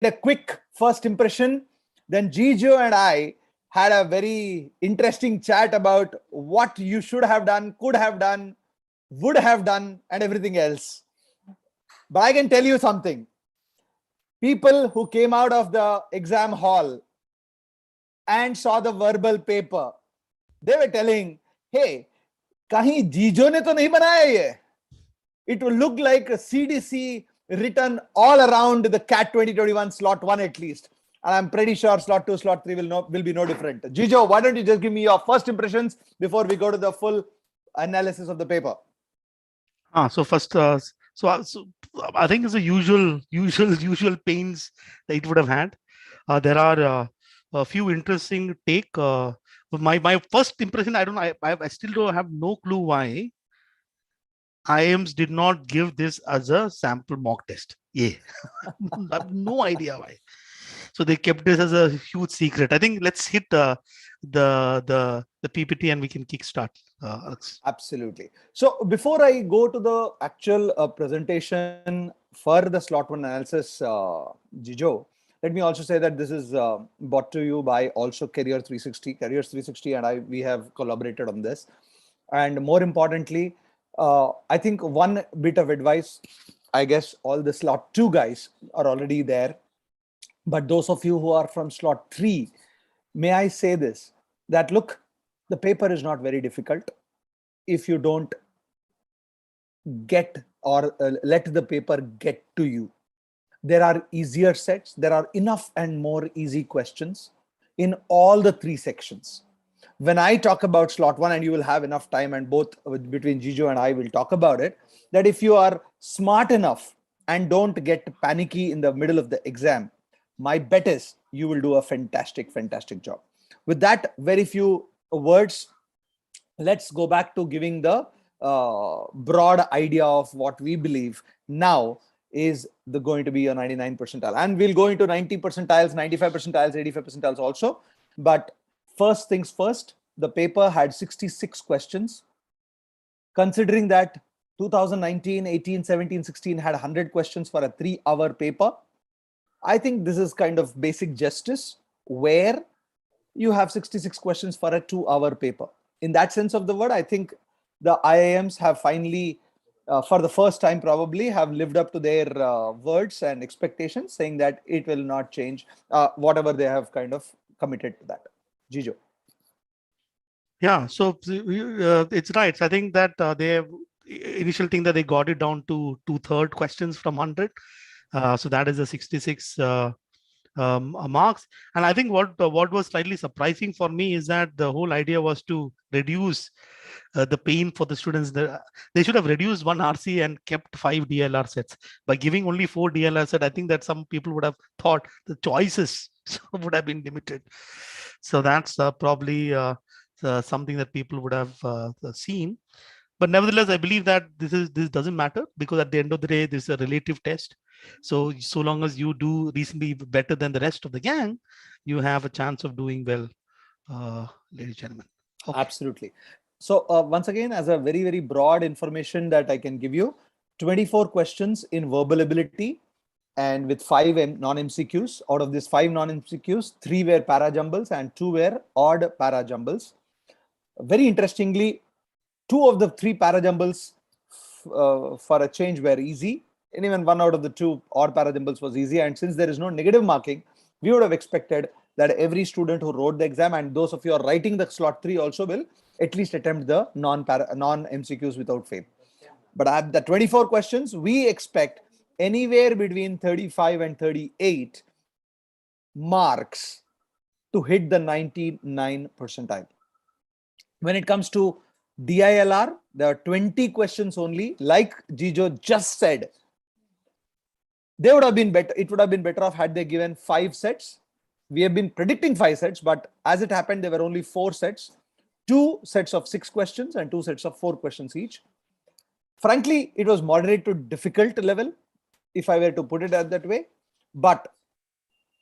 a quick first impression. Then Gijo and I had a very interesting chat about what you should have done, could have done, would have done, and everything else. But I can tell you something. People who came out of the exam hall and saw the verbal paper, they were telling, hey, kahin Gijo ne to nahi banaya ye. It will look like a CDC written all around the CAT 2021 slot 1 at least. And I'm pretty sure slot 2, slot 3 will be no different. Gijo, why don't you just give me your first impressions before we go to the full analysis of the paper? So first, so I think it's the usual pains that it would have had. There are a few interesting take. My first impression, I still don't have no clue why IIMs did not give this as a sample mock test. Yeah, I have no idea why. So they kept this as a huge secret. I think let's hit the PPT and we can kickstart. Absolutely. So before I go to the actual presentation for the slot 1 analysis, Gijo, let me also say that this is brought to you by also Career 360. Careers 360 and we have collaborated on this. And more importantly, I think one bit of advice, I guess all the slot 2 guys are already there. But those of you who are from slot 3, may I say this, that look, the paper is not very difficult if you don't get or let the paper get to you. There are easier sets. There are enough and more easy questions in all the 3 sections. When I talk about slot 1, and you will have enough time, and both between Gijo and I will talk about it, that if you are smart enough and don't get panicky in the middle of the exam, my bet is you will do a fantastic job. With that, very few words, let's go back to giving the broad idea of what we believe now is going to be a 99 percentile. And we'll go into 90 percentiles, 95 percentiles, 85 percentiles also. But first things first, the paper had 66 questions. Considering that 2019, 18, 17, 16 had 100 questions for a 3-hour paper, I think this is kind of basic justice where you have 66 questions for a 2-hour paper. In that sense of the word, I think the IIMs have finally, for the first time probably, have lived up to their words and expectations, saying that it will not change whatever they have kind of committed to that. Gijo. Yeah, so it's right. So I think that they initial thing that they got it down to 2/3 questions from 100. So that is the 66 marks. And I think what was slightly surprising for me is that the whole idea was to reduce the pain for the students. They should have reduced 1 RC and kept 5 DLR sets. By giving only 4 DLR sets, I think that some people would have thought the choices would have been limited. So that's probably something that people would have seen. But nevertheless, I believe that this doesn't matter, because at the end of the day, this is a relative test. So long as you do reasonably better than the rest of the gang, you have a chance of doing well, ladies and gentlemen. Okay. Absolutely. So once again, as a very broad information that I can give you, 24 questions in verbal ability, and with 5 non-MCQs. Out of these 5 non-MCQs, 3 were para-jumbles and 2 were odd para-jumbles. Very interestingly, 2 of the 3 para-jumbles for a change were easy, and even 1 out of the 2 odd para-jumbles was easy. And since there is no negative marking, we would have expected that every student who wrote the exam, and those of you are writing the slot 3 also, will at least attempt the non-MCQs without fail. But at the 24 questions, we expect anywhere between 35 and 38 marks to hit the 99 percentile. When it comes to DILR, there are 20 questions only. Like Gijo just said, they would have been better. It would have been better off had they given 5 sets. We have been predicting 5 sets, but as it happened, there were only 4 sets, 2 sets of 6 questions and 2 sets of 4 questions each. Frankly, it was moderate to difficult level, if I were to put it that way. But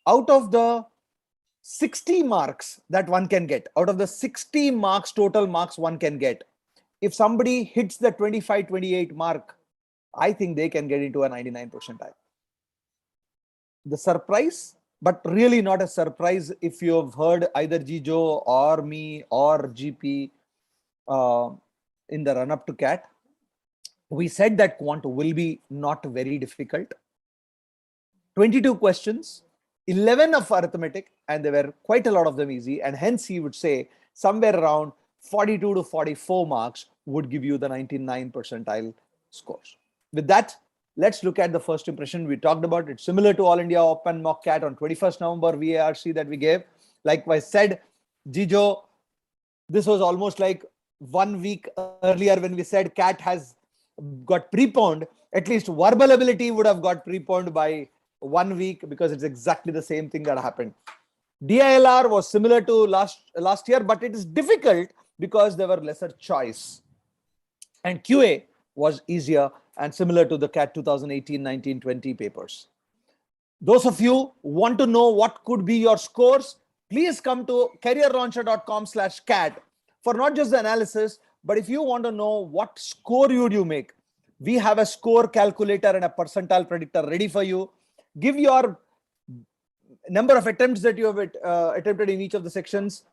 out of the 60 marks that one can get, out of the 60 marks, total marks one can get, if somebody hits the 25-28 mark, I think they can get into a 99 percentile. the surprise, but really not a surprise if you have heard either Jijo or me or GP in the run up to CAT. We said that quant will be not very difficult. 22 questions, 11 of arithmetic, and there were quite a lot of them easy. And hence, he would say somewhere around 42 to 44 marks would give you the 99 percentile scores. With that, let's look at the first impression we talked about. It's similar to All India Open Mock CAT on 21st November VARC that we gave. Like I said, Jijo, this was almost like 1 week earlier when we said CAT has got preponed. At least verbal ability would have got preponed by 1 week, because it's exactly the same thing that happened. DILR was similar to last year, but it is difficult because there were lesser choice. And QA was easier and similar to the CAT 2018, 19, 20 papers. Those of you who want to know what could be your scores, please come to careerlauncher.com/CAT for not just the analysis, but if you want to know what score would you make, we have a score calculator and a percentile predictor ready for you. Give your number of attempts that you have attempted in each of the sections,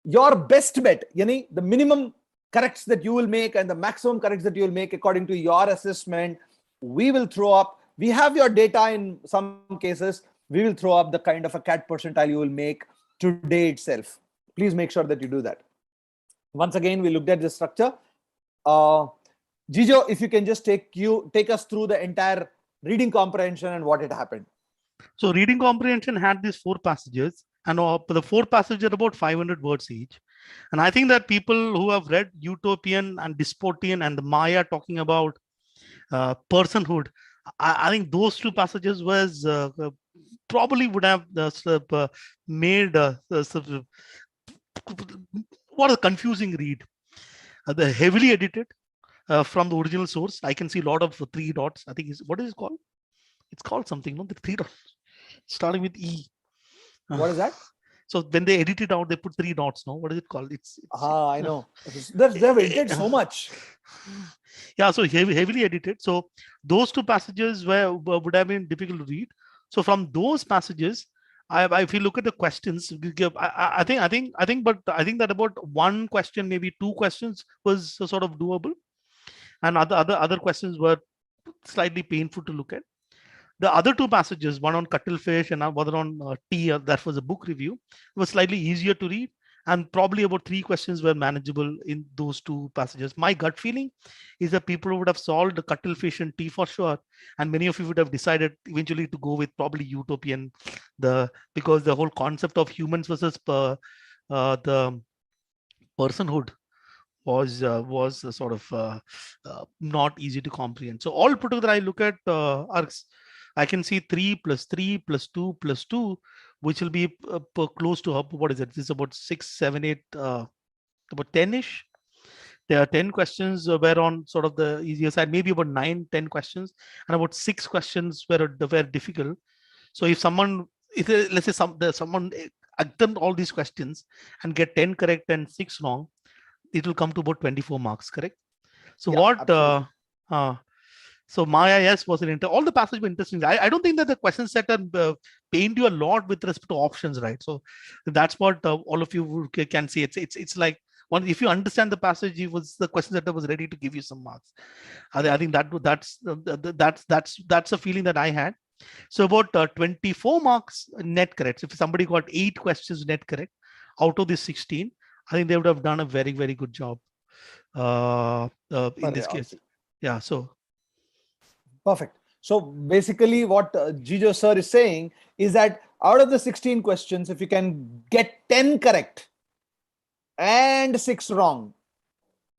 your best bet, yani the minimum corrects that you will make and the maximum corrects that you will make according to your assessment. We will throw up, we have your data in some cases, we will throw up the kind of a CAT percentile you will make today itself. Please make sure that you do that. Once again, we looked at the structure. Jijo, if you can just take us through the entire reading comprehension and what had happened. So reading comprehension had these 4 passages, and the 4 passages are about 500 words each. And I think that people who have read Utopian and Dystopian and the Maya talking about personhood, I think those 2 passages was probably would have made what a confusing read. The heavily edited from the original source. I can see a lot of 3 dots. I think what is it called? It's called something, no? The 3 dots starting with E. What is that? So when they edit it out, they put 3 dots. No, what is it called? It's I know. They've edited so much. Yeah, so heavily edited. So those 2 passages would have been difficult to read. So from those passages, if you look at the questions, I think that about 1 question, maybe 2 questions was sort of doable, and other questions were slightly painful to look at. The other 2 passages, one on cuttlefish and one on tea, that was a book review, was slightly easier to read, and probably about 3 questions were manageable in those 2 passages. My gut feeling is that people would have solved the cuttlefish and tea for sure, and many of you would have decided eventually to go with probably Utopian, because the whole concept of humans versus the personhood was sort of not easy to comprehend. So all put together, I look at ARCs. I can see 3 plus 3 plus 2 plus 2, which will be close to, what is it? This is about 6, 7, 8, about 10-ish. There are 10 questions were on sort of the easier side, maybe about 9, 10 questions, and about 6 questions were difficult. So if let's say someone attempt all these questions and get 10 correct and 6 wrong, it will come to about 24 marks, correct? So yeah, so Maya, yes, was an all the passages were interesting. I don't think that the question set pained you a lot with respect to options, right? So that's what all of you can see. It's like if you understand the passage, it was the question setter was ready to give you some marks. I think that's a feeling that I had. So about 24 marks net correct. So if somebody got 8 questions net correct out of the 16, I think they would have done a very, very good job in this case. Yeah, so. Perfect. So basically what Jijo sir is saying is that out of the 16 questions, if you can get 10 correct and 6 wrong,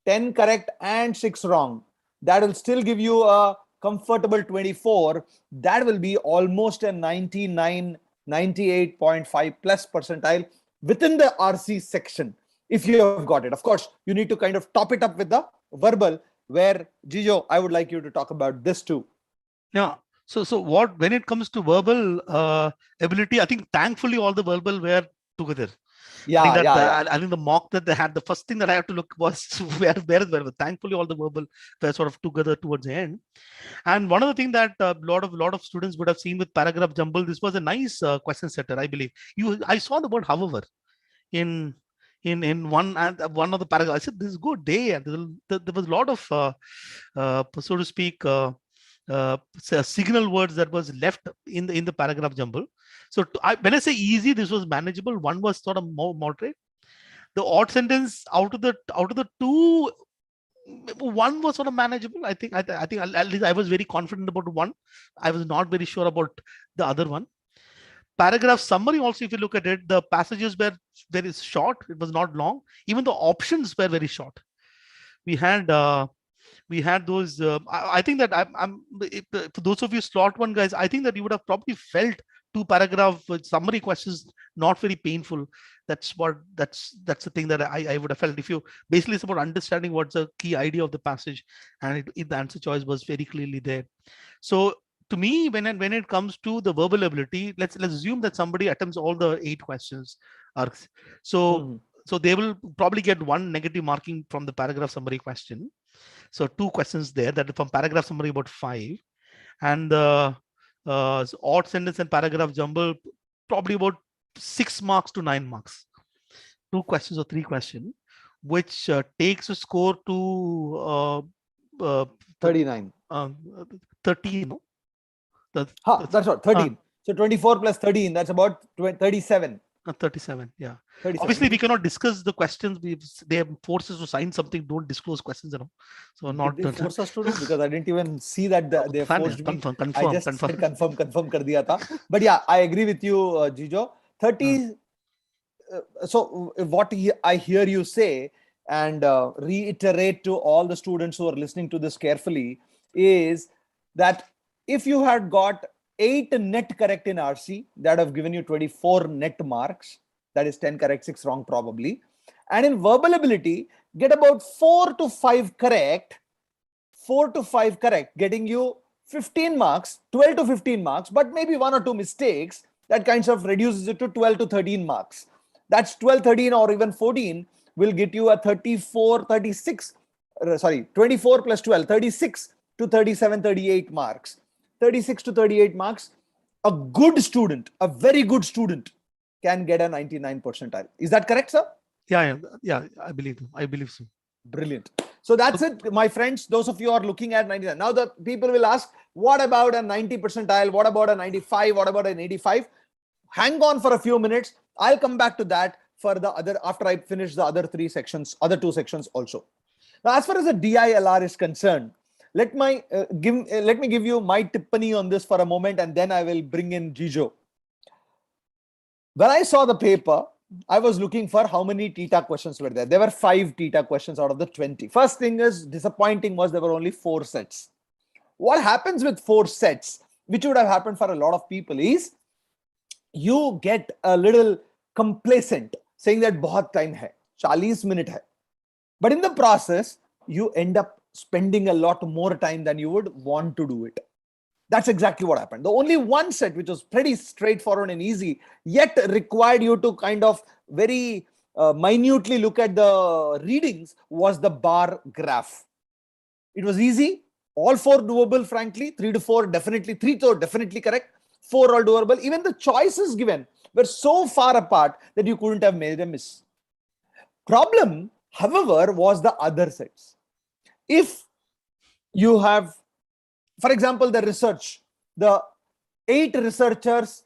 10 correct and 6 wrong, that will still give you a comfortable 24. That will be almost a 99, 98.5 plus percentile within the RC section, if you have got it. Of course, you need to kind of top it up with the verbal, where Jijo, I would like you to talk about this too. Yeah. So when it comes to verbal ability, I think thankfully all the verbal were together. Yeah, I think the mock that they had, the first thing that I had to look was where is verbal. Thankfully, all the verbal were sort of together towards the end. And one of the things that a lot of students would have seen with paragraph jumble, this was a nice question setter, I believe. I saw the word however in one of the paragraphs. I said this is good day, and there was a lot of so to speak signal words that was left in the paragraph jumble. So when I say easy, this was manageable. One was sort of more moderate. The odd sentence out of the two, one was sort of manageable. I think at least I was very confident about one. I was not very sure about the other one. Paragraph summary also, if you look at it, the passages were very short. It was not long. Even the options were very short. We had those. I think that for those of you slot one guys, I think that you would have probably felt two paragraph summary questions not very painful. That's the thing that I would have felt. If you basically, it's about understanding what's the key idea of the passage, and the answer choice was very clearly there. So to me, when it comes to the verbal ability, let's assume that somebody attempts all the 8 questions. So they will probably get 1 negative marking from the paragraph summary question. So 2 questions there, that from paragraph summary about 5, and the odd sentence and paragraph jumble probably about 6 marks to 9 marks. 2 questions or 3 questions, which takes a score to 39. 13. No? That's what, 13. So 24 plus 13, that's about 37. 37, yeah. 37. Obviously, we cannot discuss the questions. They have forced us to sign something. Don't disclose questions, So not. Did they force us to do? Because I didn't even see that they forced me. I just said confirm kar diya tha. But yeah, I agree with you, Jijo. 30. So what I hear you say and reiterate to all the students who are listening to this carefully is that if you had got 8 net correct in RC, that have given you 24 net marks. That is 10 correct, 6 wrong probably. And in verbal ability, get about 4 to 5 correct, getting you 15 marks, 12 to 15 marks, but maybe 1 or 2 mistakes. That kind of reduces it to 12 to 13 marks. That's 12, 13 or even 14 will get you a 24 plus 12, 36 to 37, 38 marks. 36 to 38 marks. A good student, a very good student can get a 99 percentile. Is that correct, sir? Yeah, I believe so. Brilliant. So that's it, my friends. Those of you who are looking at 99. Now the people will ask, what about a 90 percentile? What about a 95? What about an 85? Hang on for a few minutes. I'll come back to that for the other after I finish the other 2 sections also. Now, as far as the DILR is concerned, let me give you my tippani on this for a moment, and then I will bring in Jijo. When I saw the paper, I was looking for how many TETA questions were there. There were 5 TETA questions out of the 20. First thing is disappointing was there were only 4 sets. What happens with 4 sets, which would have happened for a lot of people, is you get a little complacent saying that bahut time hai, 40 minutes hai. But in the process, you end up spending a lot more time than you would want to do it. That's exactly what happened. The only one set which was pretty straightforward and easy, yet required you to kind of very minutely look at the readings, was the bar graph. It was easy. All 4 doable, frankly. 3 to 4 definitely. 3 to definitely correct. 4 all doable. Even the choices given were so far apart that you couldn't have made a miss. Problem, however, was the other sets. If you have, for example, the research, the 8 researchers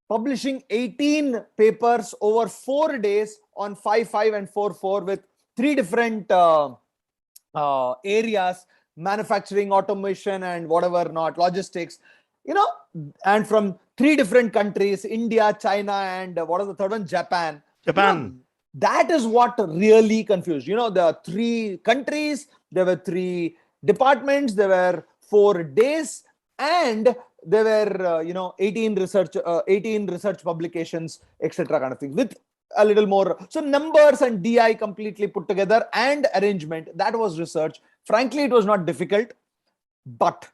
publishing 18 papers over 4 days on 5-5 and 4-4 with 3 different areas, manufacturing, automation, and whatever not, logistics, and from 3 different countries, India, China, and what was the third one? Japan. That is what really confused. There are 3 countries, there were 3 departments, there were 4 days, and there were 18 research publications, etc. kind of things with a little more. So numbers and DI completely put together and arrangement, that was research. Frankly, it was not difficult, but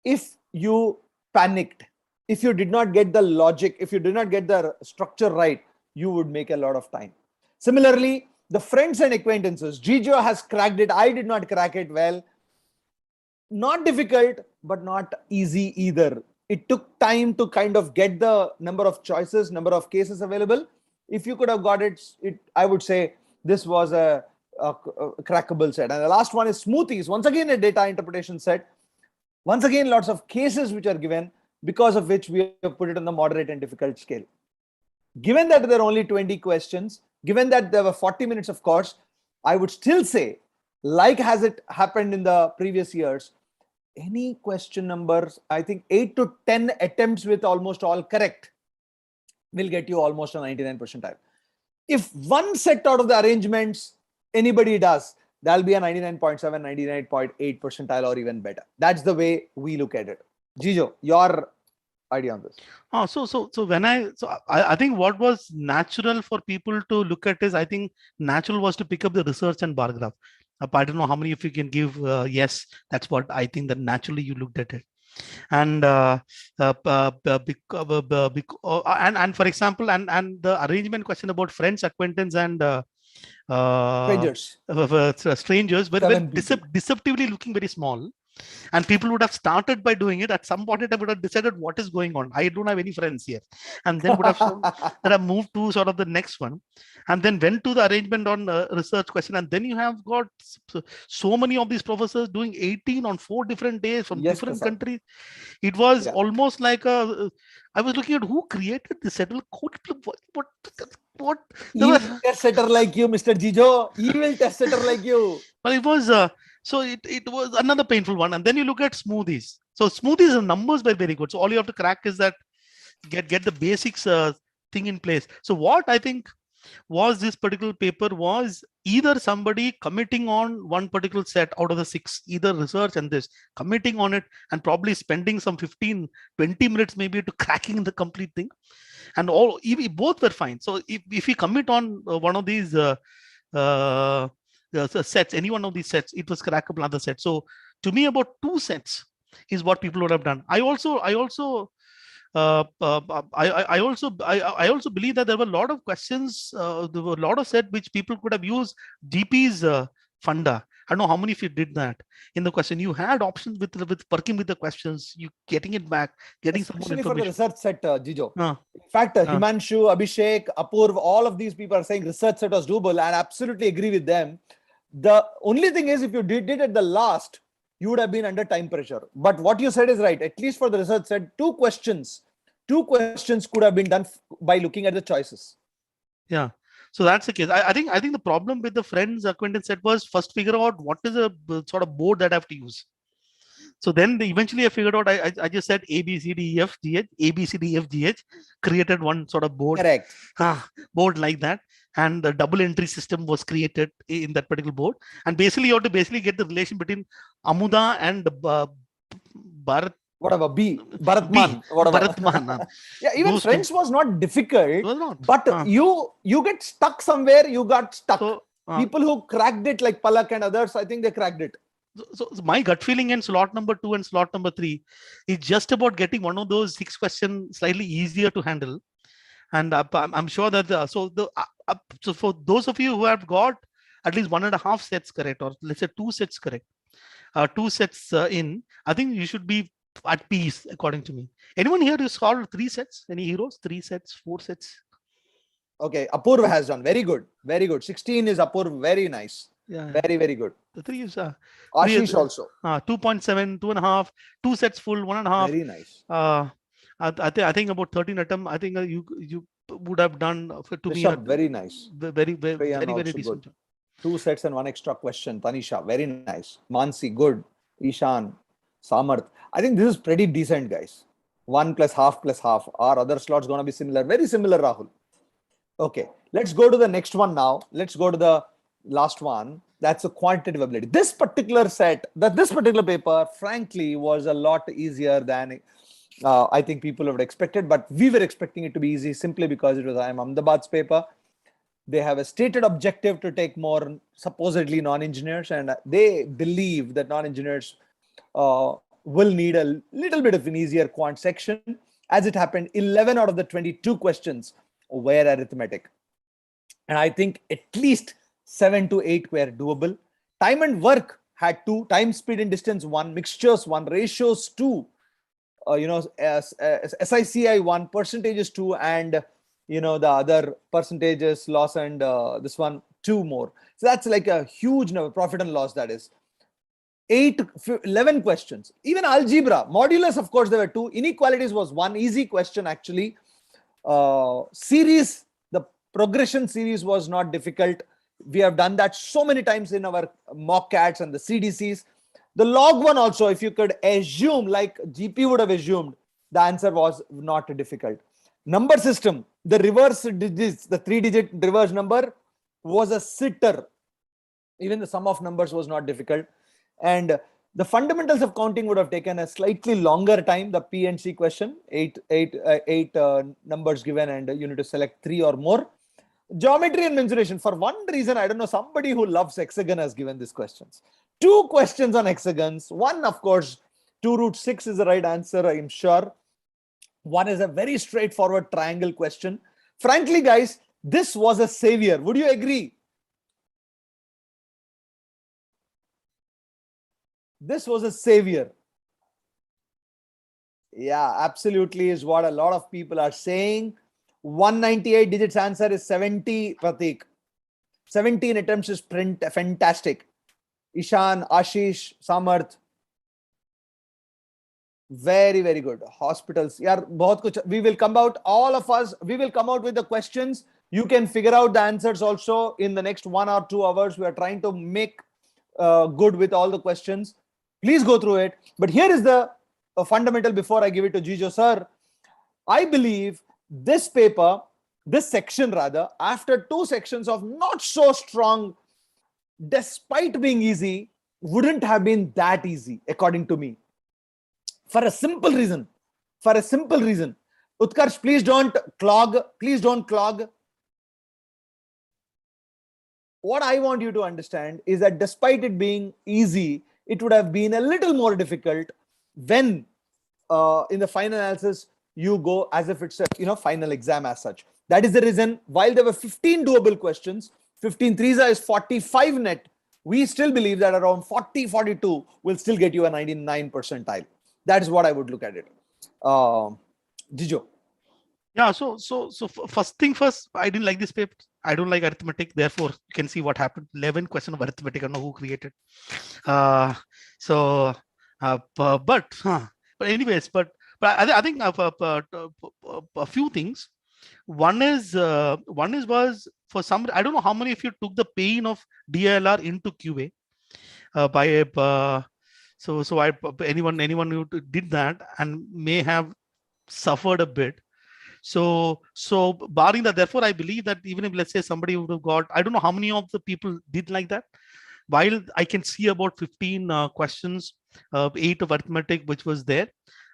if you panicked, if you did not get the logic, if you did not get the structure right, you would make a lot of time. Similarly, the friends and acquaintances, Gijo has cracked it. I did not crack it well. Not difficult, but not easy either. It took time to kind of get the number of choices, number of cases available. If you could have got it, I would say this was a crackable set. And the last one is smoothies. Once again, a data interpretation set. Once again, lots of cases which are given, because of which we have put it on the moderate and difficult scale. Given that there are only 20 questions, given that there were 40 minutes of course, I would still say, like has it happened in the previous years, any question numbers, I think 8 to 10 attempts with almost all correct will get you almost a 99 percentile. If one set out of the arrangements anybody does, that'll be a 99.7, 99.8 percentile or even better. That's the way we look at it. Gijo, your idea on this? I think what was natural for people to look at is, I think natural was to pick up the research and bar graph. I don't know how many of you can give yes. That's what I think that naturally you looked at it. And and for example, and the arrangement question about friends, acquaintance, and strangers were deceptively looking very small. And people would have started by doing it. At some point, I would have decided what is going on. I don't have any friends here, and then would have shown that I moved to sort of the next one, and then went to the arrangement on research question. And then you have got so many of these professors doing 18 on 4 different days from different countries. It was almost like I was looking at who created this settle code. What? Evil test setter like you, Mr. Gijo. Evil test setter like you. Well, it was. So it was another painful one. And then you look at smoothies. So smoothies and numbers were very good. So all you have to crack is that get the basics thing in place. So what I think was this particular paper was either somebody committing on one particular set out of the 6, either research and this, committing on it and probably spending some 15, 20 minutes maybe to cracking the complete thing. And both were fine. So if you commit on one of these sets, any one of these sets, it was crackable other set. So to me, about 2 sets is what people would have done. I also believe that there were a lot of questions, there were a lot of set which people could have used GP's funda. I don't know how many of you did that in the question. You had options with working with the questions, you getting it back, getting some more information. For the research set, Gijo. In fact, Himanshu, Abhishek, Apurv, all of these people are saying research set was doable, and I absolutely agree with them. The only thing is, if you did it at the last, you would have been under time pressure. But what you said is right. At least for the research set, 2 questions could have been done by looking at the choices. Yeah. So that's the case. I think the problem with the friends acquaintance set was first figure out what is a sort of board that I have to use. So then eventually I figured out, I just said A, B, C, D, E, F, G, H, A, B, C, D, E, F, G, H, created one sort of board. Correct. Board like that. And the double entry system was created in that particular board. And basically you have to get the relation between Amuda and Bharat. Whatever, Bharatman. Bharatman. Yeah, even friends was not difficult, but you get stuck somewhere, you got stuck. So, people who cracked it like Palak and others, I think they cracked it. So my gut feeling in slot number 2 and slot number 3 is just about getting one of those 6 questions slightly easier to handle. And I'm sure that, so for those of you who have got at least 1.5 sets correct, or let's say 2 sets correct, 2 sets in, I think you should be at peace, according to me. Anyone here who solved 3 sets? Any heroes? 3 sets, 4 sets? Okay, Apurva has done. Very good. Very good. 16 is Apurva. Very nice. Yeah. Very, very good. The 3 is Ashish also. 2.7, 2.5, 2 sets full, 1.5. Very nice. I think about 13 attempt. I think you would have done to me. Very nice. Very decent. Good. 2 sets and 1 extra question. Tanisha, very nice. Mansi, good. Ishan, Samarth. I think this is pretty decent, guys. 1 plus half plus half. Our other slots going to be similar. Very similar, Rahul. Okay, let's go to the next one now. Let's go to the last one. That's a quantitative ability. This particular set, this particular paper, frankly, was a lot easier than I think people would have expected. But we were expecting it to be easy simply because it was IIM Ahmedabad's paper. They have a stated objective to take more supposedly non-engineers, and they believe that non-engineers will need a little bit of an easier quant section. As it happened, 11 out of the 22 questions were arithmetic. And I think at least 7 to 8 were doable. Time and work had 2, time, speed, and distance 1, mixtures 1, ratios 2, SICI 1, percentages 2, and the other percentages, loss, and this one 2 more. So that's like a huge number, profit and loss, that is. 11 questions. Even algebra, modulus, of course, there were 2. Inequalities was 1 easy question actually. Series, the progression series was not difficult. We have done that so many times in our mock CATs and the CDCs. The log one also, if you could assume, like GP would have assumed, the answer was not difficult. Number system, the reverse digits, the 3-digit reverse number was a sitter. Even the sum of numbers was not difficult. And the fundamentals of counting would have taken a slightly longer time. The P and C question, eight numbers given, and you need to select 3 or more. Geometry and mensuration, for one reason, I don't know, somebody who loves hexagon has given these questions. 2 questions on hexagons. One, of course, 2√6 is the right answer, I am sure. One is a very straightforward triangle question. Frankly, guys, this was a savior. Would you agree? This was a savior. Yeah, absolutely is what a lot of people are saying. 198 digits answer is 70, Pratik. 17 attempts is fantastic. Ishan, Ashish, Samarth. Very, very good. Hospitals. Yeah, bahut kuch. We will come out, all of us, we will come out with the questions. You can figure out the answers also in the next 1 or 2 hours. We are trying to make good with all the questions. Please go through it. But here is the fundamental before I give it to Jijo sir. I believe this paper, this section rather, after 2 sections of not so strong, despite being easy, wouldn't have been that easy, according to me. For a simple reason. Utkarsh, please don't clog. What I want you to understand is that despite it being easy, it would have been a little more difficult when in the final analysis you go as if it's a final exam as such. That is the reason, while there were 15 doable questions, 15 threes is 45 net, we still believe that around 40, 42 will still get you a 99 percentile. That is what I would look at it. Jijo. Yeah, so first thing first, I didn't like this paper. I don't like arithmetic. Therefore, you can see what happened. 11 question of arithmetic. I don't know who created. But anyways, but I think a few things. One was for some, I don't know how many of you took the pain of DLR into QA anyone who did that and may have suffered a bit. So barring that, therefore, I believe that even if, let's say, somebody would have got, I don't know how many of the people did like that. While I can see about 15 questions, 8 of arithmetic, which was there.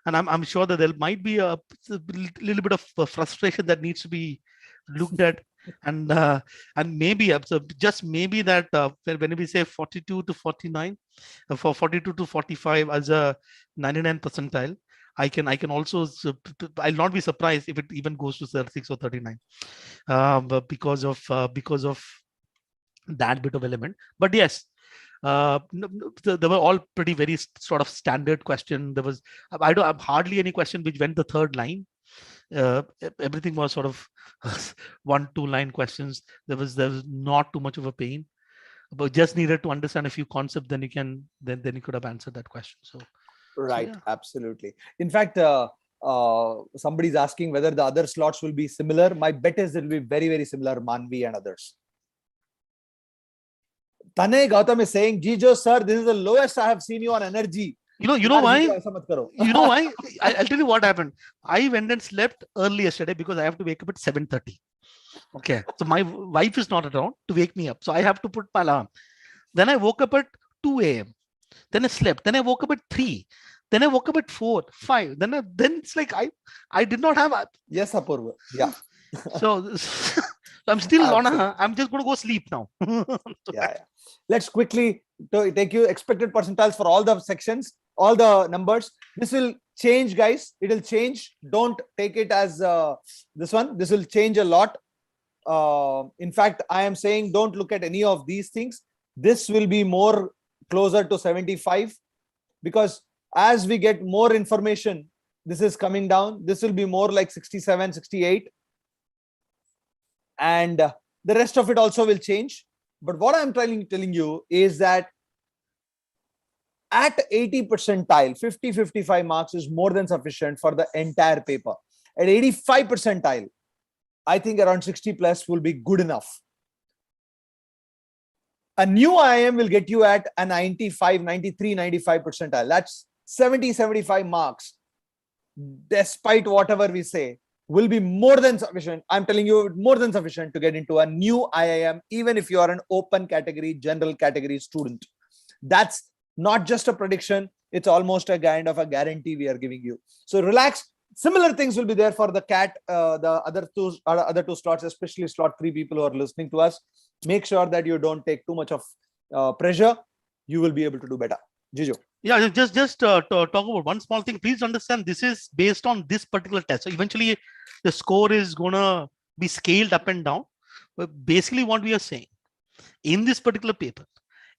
And I'm sure that there might be a little bit of frustration that needs to be looked at. And maybe, so just maybe that when we say 42 to 49, for 42 to 45 as a 99 percentile, I can also, I'll not be surprised if it even goes to 36 or 39, but because of that bit of element. But yes, they were all pretty very sort of standard question. There was, I don't have hardly any question which went the third line. Everything was sort of 1-2 line questions. There was not too much of a pain, but just needed to understand a few concepts. Then you could have answered that question. So. Right, so, yeah. Absolutely. In fact, somebody's asking whether the other slots will be similar. My bet is it will be very, very similar, Manvi and others. Tanay Gautam is saying, Jijo sir, this is the lowest I have seen you on energy. You know why? You know why? I'll tell you what happened. I went and slept early yesterday because I have to wake up at 7:30. Okay. So my wife is not around to wake me up. So I have to put my alarm. Then I woke up at 2 a.m. Then I slept. Then I woke up at 3. Then I woke up at 4, 5. Then it's like I did not have. Yes, Apurva. Yeah. So I'm still I'm just going to go sleep now. Yeah. Let's quickly take you expected percentiles for all the sections. all the numbers. This will change, guys. It will change. Don't take it as this one. This will change a lot. In fact, I am saying don't look at any of these things. This will be more closer to 75, because as we get more information, this is coming down. This will be more like 67, 68. And the rest of it also will change. But what I'm telling you is that at 80 percentile, 50, 55 marks is more than sufficient for the entire paper. At 85 percentile, I think around 60 plus will be good enough. A new IIM will get you at a 95, 93, 95 percentile. That's 70, 75 marks. Despite whatever we say, will be more than sufficient. I'm telling you, more than sufficient to get into a new IIM, even if you are an open category, general category student. That's not just a prediction. It's almost a kind of a guarantee we are giving you. So relax. Similar things will be there for the CAT, the other two slots, especially slot 3 people who are listening to us. Make sure that you don't take too much of pressure. You will be able to do better. Jijo. Yeah, just talk about one small thing. Please understand, this is based on this particular test. So eventually, the score is gonna be scaled up and down. But basically, what we are saying in this particular paper,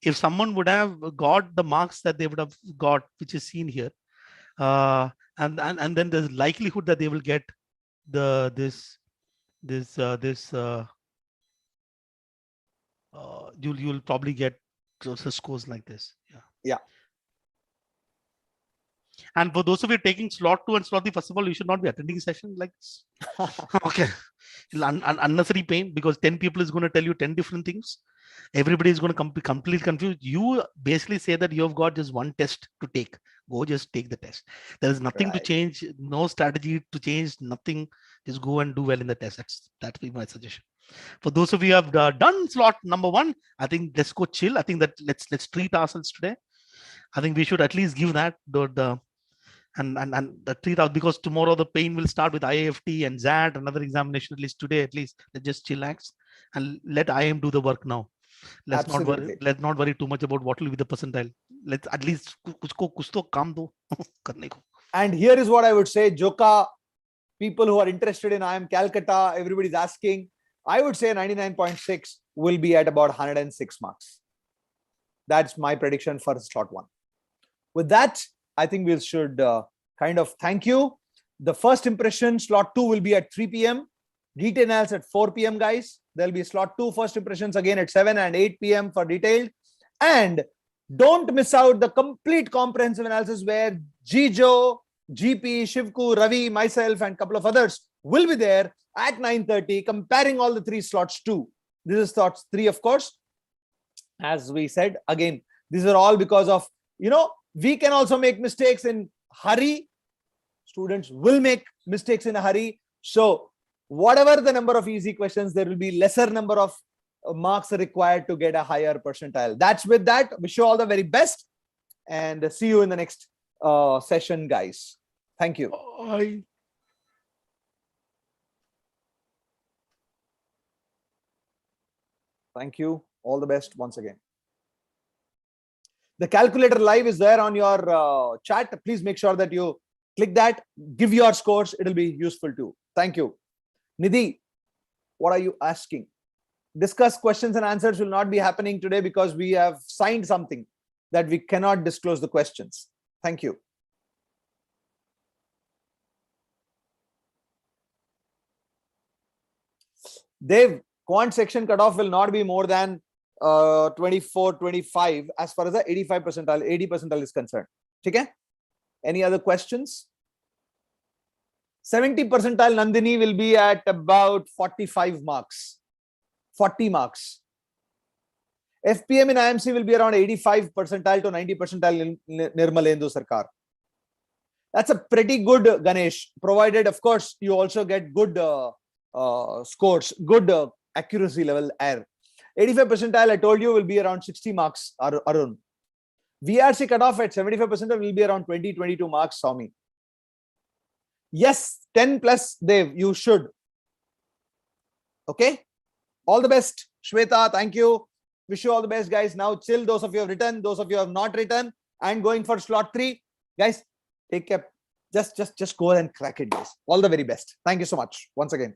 if someone would have got the marks that they would have got, which is seen here, and then there's likelihood that they will get you'll probably get closer scores like this. Yeah. And for those of you taking slot 2 and slot 3, first of all, you should not be attending a session like this. Okay. Unnecessary pain, because 10 people is going to tell you 10 different things. Everybody is going to be completely confused. You basically say that you have got just one test to take. Go just take the test. There is nothing to change, no strategy to change, nothing. Just go and do well in the test. That's be my suggestion. For those of you who have done slot number 1, I think let's go chill. I think that let's treat ourselves today. I think we should at least give that the treat out, because tomorrow the pain will start with IIFT and ZAT, another examination. At least today, at least let's just chillax and let IIM do the work now. Let's not worry too much about what will be the percentile. Let's at least kuch to kaam do karne ko. And here is what I would say, Joka, people who are interested in IIM Calcutta, everybody's asking. I would say 99.6 will be at about 106 marks. That's my prediction for slot 1. With that, I think we should kind of thank you. The first impression, slot 2 will be at 3 p.m. Detailed analysis at 4 p.m. guys. There'll be slot 2 first impressions again at 7 and 8 p.m. for detailed. And don't miss out the complete comprehensive analysis where Jijo, GP, Shivku, Ravi, myself, and a couple of others will be there at 9:30, comparing all the 3 slots too. This is slots 3, of course. As we said, again, these are all because of, we can also make mistakes in hurry. Students will make mistakes in a hurry. So whatever the number of easy questions, there will be lesser number of marks required to get a higher percentile. That's with that. Wish you all the very best and see you in the next session, guys. Thank you. Bye. Thank you. All the best once again. The calculator live is there on your chat. Please make sure that you click that, give your scores. It'll be useful too. Thank you. Nidhi, what are you asking? Discuss questions and answers will not be happening today because we have signed something that we cannot disclose the questions. Thank you. Dev, quant section cutoff will not be more than 24, 25 as far as the 85 percentile, 80 percentile is concerned. Okay? Any other questions? 70 percentile Nandini will be at about 45 marks, 40 marks. FPM in IMC will be around 85 percentile to 90 percentile Nirmalendu Sarkar. That's a pretty good, Ganesh, provided, of course, you also get good scores, good accuracy level air. 85 percentile, I told you, will be around 60 marks, Arun. VRC cutoff at 75 percentile will be around 20, 22 marks, Swami. Yes, 10 plus, Dev, you should. Okay? All the best, Shweta, thank you. Wish you all the best, guys. Now chill, those of you have written, those of you have not written, and going for slot 3. Guys, take care. Just go and crack it, guys. All the very best. Thank you so much once again.